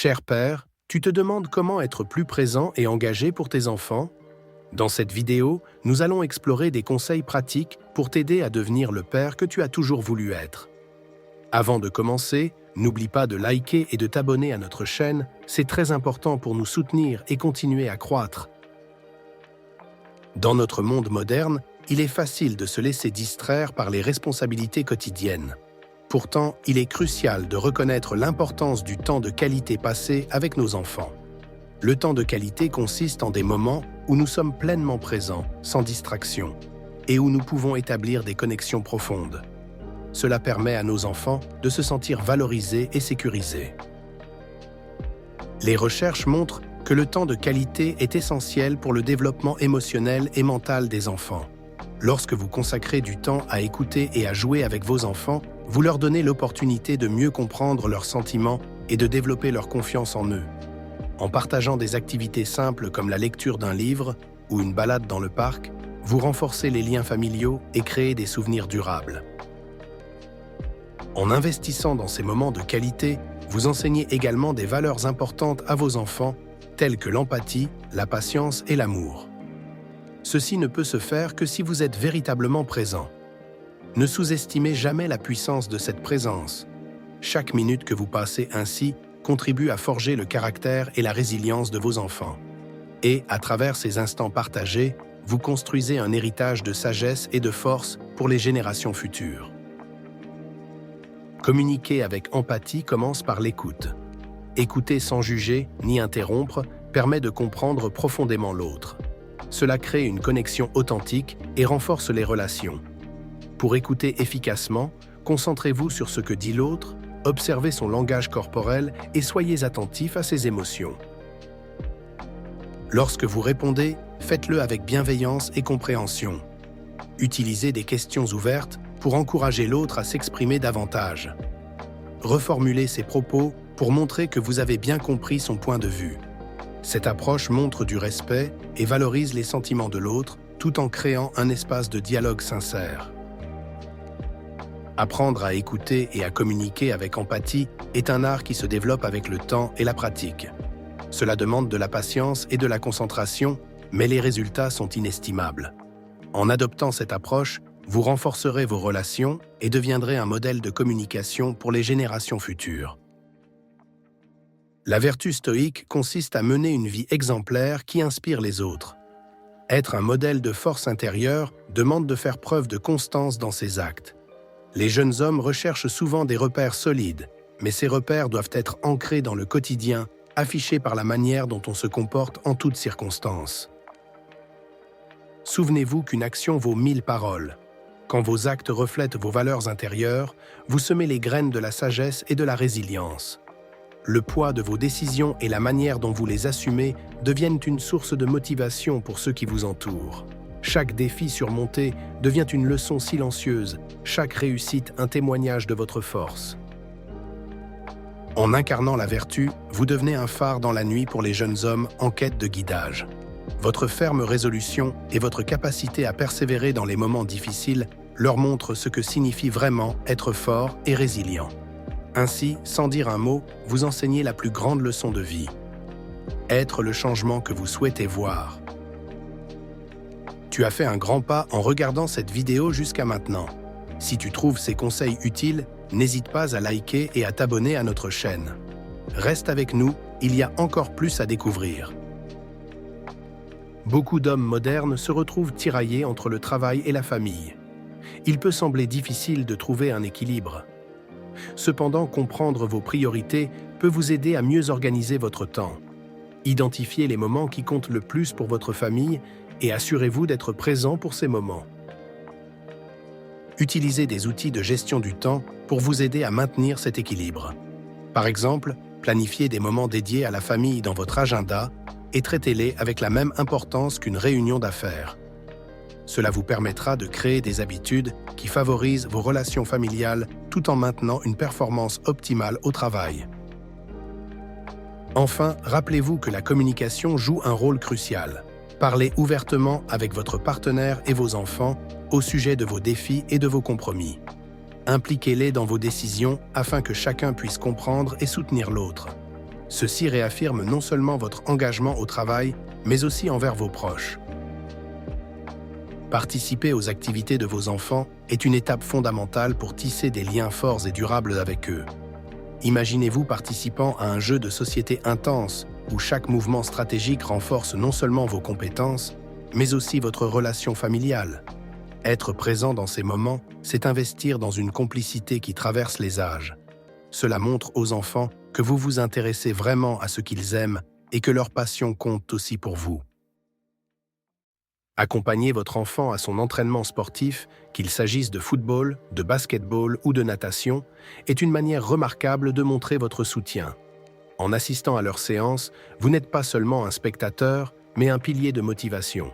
Cher père, tu te demandes comment être plus présent et engagé pour tes enfants? Dans cette vidéo, nous allons explorer des conseils pratiques pour t'aider à devenir le père que tu as toujours voulu être. Avant de commencer, n'oublie pas de liker et de t'abonner à notre chaîne, c'est très important pour nous soutenir et continuer à croître. Dans notre monde moderne, il est facile de se laisser distraire par les responsabilités quotidiennes. Pourtant, il est crucial de reconnaître l'importance du temps de qualité passé avec nos enfants. Le temps de qualité consiste en des moments où nous sommes pleinement présents, sans distraction, et où nous pouvons établir des connexions profondes. Cela permet à nos enfants de se sentir valorisés et sécurisés. Les recherches montrent que le temps de qualité est essentiel pour le développement émotionnel et mental des enfants. Lorsque vous consacrez du temps à écouter et à jouer avec vos enfants, vous leur donnez l'opportunité de mieux comprendre leurs sentiments et de développer leur confiance en eux. En partageant des activités simples comme la lecture d'un livre ou une balade dans le parc, vous renforcez les liens familiaux et créez des souvenirs durables. En investissant dans ces moments de qualité, vous enseignez également des valeurs importantes à vos enfants, telles que l'empathie, la patience et l'amour. Ceci ne peut se faire que si vous êtes véritablement présent. Ne sous-estimez jamais la puissance de cette présence. Chaque minute que vous passez ainsi contribue à forger le caractère et la résilience de vos enfants. Et, à travers ces instants partagés, vous construisez un héritage de sagesse et de force pour les générations futures. Communiquer avec empathie commence par l'écoute. Écouter sans juger ni interrompre permet de comprendre profondément l'autre. Cela crée une connexion authentique et renforce les relations. Pour écouter efficacement, concentrez-vous sur ce que dit l'autre, observez son langage corporel et soyez attentif à ses émotions. Lorsque vous répondez, faites-le avec bienveillance et compréhension. Utilisez des questions ouvertes pour encourager l'autre à s'exprimer davantage. Reformulez ses propos pour montrer que vous avez bien compris son point de vue. Cette approche montre du respect et valorise les sentiments de l'autre, tout en créant un espace de dialogue sincère. Apprendre à écouter et à communiquer avec empathie est un art qui se développe avec le temps et la pratique. Cela demande de la patience et de la concentration, mais les résultats sont inestimables. En adoptant cette approche, vous renforcerez vos relations et deviendrez un modèle de communication pour les générations futures. La vertu stoïque consiste à mener une vie exemplaire qui inspire les autres. Être un modèle de force intérieure demande de faire preuve de constance dans ses actes. Les jeunes hommes recherchent souvent des repères solides, mais ces repères doivent être ancrés dans le quotidien, affichés par la manière dont on se comporte en toutes circonstances. Souvenez-vous qu'une action vaut 1000 paroles. Quand vos actes reflètent vos valeurs intérieures, vous semez les graines de la sagesse et de la résilience. Le poids de vos décisions et la manière dont vous les assumez deviennent une source de motivation pour ceux qui vous entourent. Chaque défi surmonté devient une leçon silencieuse, chaque réussite un témoignage de votre force. En incarnant la vertu, vous devenez un phare dans la nuit pour les jeunes hommes en quête de guidage. Votre ferme résolution et votre capacité à persévérer dans les moments difficiles leur montrent ce que signifie vraiment être fort et résilient. Ainsi, sans dire un mot, vous enseignez la plus grande leçon de vie. Être le changement que vous souhaitez voir. Tu as fait un grand pas en regardant cette vidéo jusqu'à maintenant. Si tu trouves ces conseils utiles, n'hésite pas à liker et à t'abonner à notre chaîne. Reste avec nous, il y a encore plus à découvrir. Beaucoup d'hommes modernes se retrouvent tiraillés entre le travail et la famille. Il peut sembler difficile de trouver un équilibre. Cependant, comprendre vos priorités peut vous aider à mieux organiser votre temps. Identifiez les moments qui comptent le plus pour votre famille et assurez-vous d'être présent pour ces moments. Utilisez des outils de gestion du temps pour vous aider à maintenir cet équilibre. Par exemple, planifiez des moments dédiés à la famille dans votre agenda et traitez-les avec la même importance qu'une réunion d'affaires. Cela vous permettra de créer des habitudes qui favorisent vos relations familiales tout en maintenant une performance optimale au travail. Enfin, rappelez-vous que la communication joue un rôle crucial. Parlez ouvertement avec votre partenaire et vos enfants au sujet de vos défis et de vos compromis. Impliquez-les dans vos décisions afin que chacun puisse comprendre et soutenir l'autre. Ceci réaffirme non seulement votre engagement au travail, mais aussi envers vos proches. Participer aux activités de vos enfants est une étape fondamentale pour tisser des liens forts et durables avec eux. Imaginez-vous participant à un jeu de société intense où chaque mouvement stratégique renforce non seulement vos compétences, mais aussi votre relation familiale. Être présent dans ces moments, c'est investir dans une complicité qui traverse les âges. Cela montre aux enfants que vous vous intéressez vraiment à ce qu'ils aiment et que leur passion compte aussi pour vous. Accompagner votre enfant à son entraînement sportif, qu'il s'agisse de football, de basketball ou de natation, est une manière remarquable de montrer votre soutien. En assistant à leurs séances, vous n'êtes pas seulement un spectateur, mais un pilier de motivation.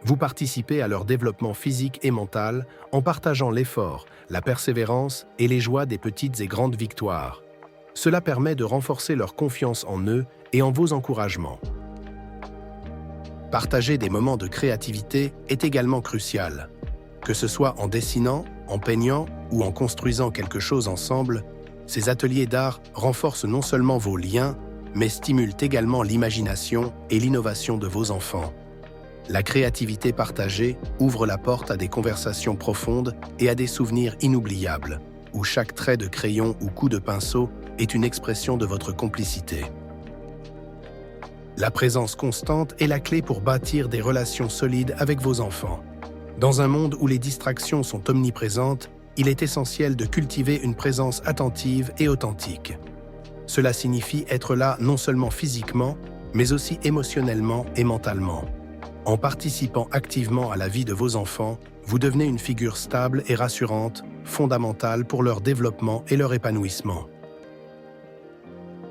Vous participez à leur développement physique et mental en partageant l'effort, la persévérance et les joies des petites et grandes victoires. Cela permet de renforcer leur confiance en eux et en vos encouragements. Partager des moments de créativité est également crucial. Que ce soit en dessinant, en peignant ou en construisant quelque chose ensemble, ces ateliers d'art renforcent non seulement vos liens, mais stimulent également l'imagination et l'innovation de vos enfants. La créativité partagée ouvre la porte à des conversations profondes et à des souvenirs inoubliables, où chaque trait de crayon ou coup de pinceau est une expression de votre complicité. La présence constante est la clé pour bâtir des relations solides avec vos enfants. Dans un monde où les distractions sont omniprésentes, il est essentiel de cultiver une présence attentive et authentique. Cela signifie être là non seulement physiquement, mais aussi émotionnellement et mentalement. En participant activement à la vie de vos enfants, vous devenez une figure stable et rassurante, fondamentale pour leur développement et leur épanouissement.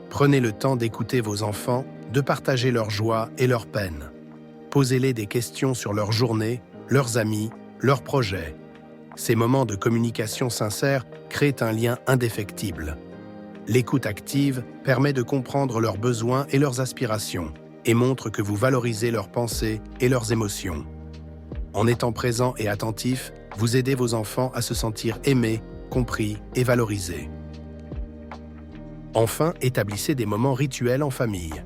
Prenez le temps d'écouter vos enfants, de partager leurs joies et leurs peines. Posez-les des questions sur leur journée, leurs amis, leurs projets. Ces moments de communication sincère créent un lien indéfectible. L'écoute active permet de comprendre leurs besoins et leurs aspirations et montre que vous valorisez leurs pensées et leurs émotions. En étant présent et attentif, vous aidez vos enfants à se sentir aimés, compris et valorisés. Enfin, établissez des moments rituels en famille.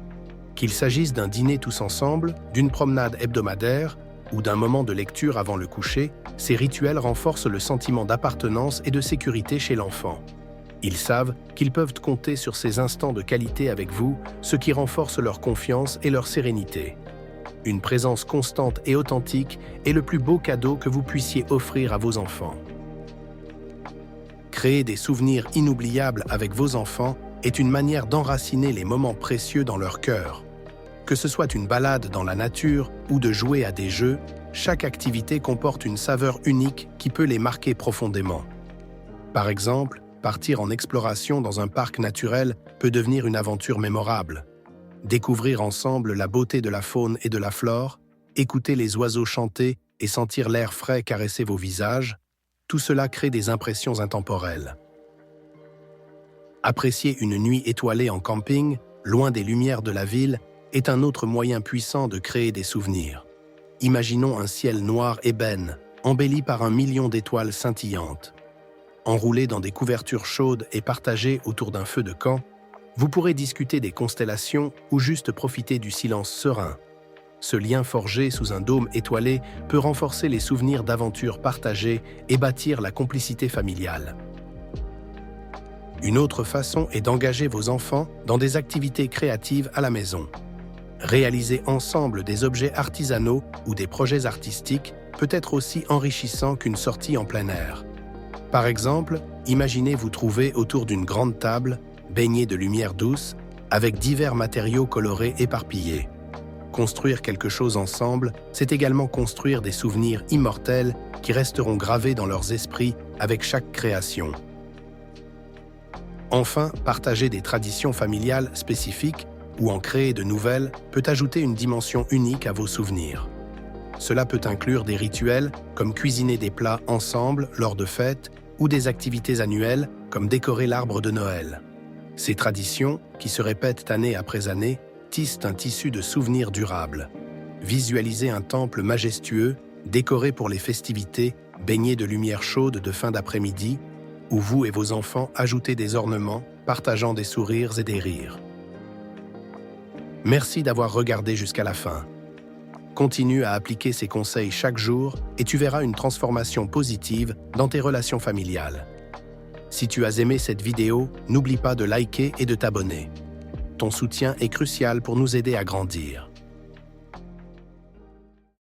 Qu'il s'agisse d'un dîner tous ensemble, d'une promenade hebdomadaire ou d'un moment de lecture avant le coucher, ces rituels renforcent le sentiment d'appartenance et de sécurité chez l'enfant. Ils savent qu'ils peuvent compter sur ces instants de qualité avec vous, ce qui renforce leur confiance et leur sérénité. Une présence constante et authentique est le plus beau cadeau que vous puissiez offrir à vos enfants. Créer des souvenirs inoubliables avec vos enfants est une manière d'enraciner les moments précieux dans leur cœur. Que ce soit une balade dans la nature ou de jouer à des jeux, chaque activité comporte une saveur unique qui peut les marquer profondément. Par exemple, partir en exploration dans un parc naturel peut devenir une aventure mémorable. Découvrir ensemble la beauté de la faune et de la flore, écouter les oiseaux chanter et sentir l'air frais caresser vos visages, tout cela crée des impressions intemporelles. Apprécier une nuit étoilée en camping, loin des lumières de la ville, est un autre moyen puissant de créer des souvenirs. Imaginons un ciel noir ébène, embelli par 1 million d'étoiles scintillantes. Enroulés dans des couvertures chaudes et partagés autour d'un feu de camp, vous pourrez discuter des constellations ou juste profiter du silence serein. Ce lien forgé sous un dôme étoilé peut renforcer les souvenirs d'aventures partagées et bâtir la complicité familiale. Une autre façon est d'engager vos enfants dans des activités créatives à la maison. Réaliser ensemble des objets artisanaux ou des projets artistiques peut être aussi enrichissant qu'une sortie en plein air. Par exemple, imaginez vous trouver autour d'une grande table, baignée de lumière douce, avec divers matériaux colorés éparpillés. Construire quelque chose ensemble, c'est également construire des souvenirs immortels qui resteront gravés dans leurs esprits avec chaque création. Enfin, partager des traditions familiales spécifiques ou en créer de nouvelles peut ajouter une dimension unique à vos souvenirs. Cela peut inclure des rituels comme cuisiner des plats ensemble lors de fêtes ou des activités annuelles comme décorer l'arbre de Noël. Ces traditions, qui se répètent année après année, tissent un tissu de souvenirs durables. Visualisez un temple majestueux, décoré pour les festivités, baigné de lumière chaude de fin d'après-midi, où vous et vos enfants ajoutez des ornements, partageant des sourires et des rires. Merci d'avoir regardé jusqu'à la fin. Continue à appliquer ces conseils chaque jour et tu verras une transformation positive dans tes relations familiales. Si tu as aimé cette vidéo, n'oublie pas de liker et de t'abonner. Ton soutien est crucial pour nous aider à grandir.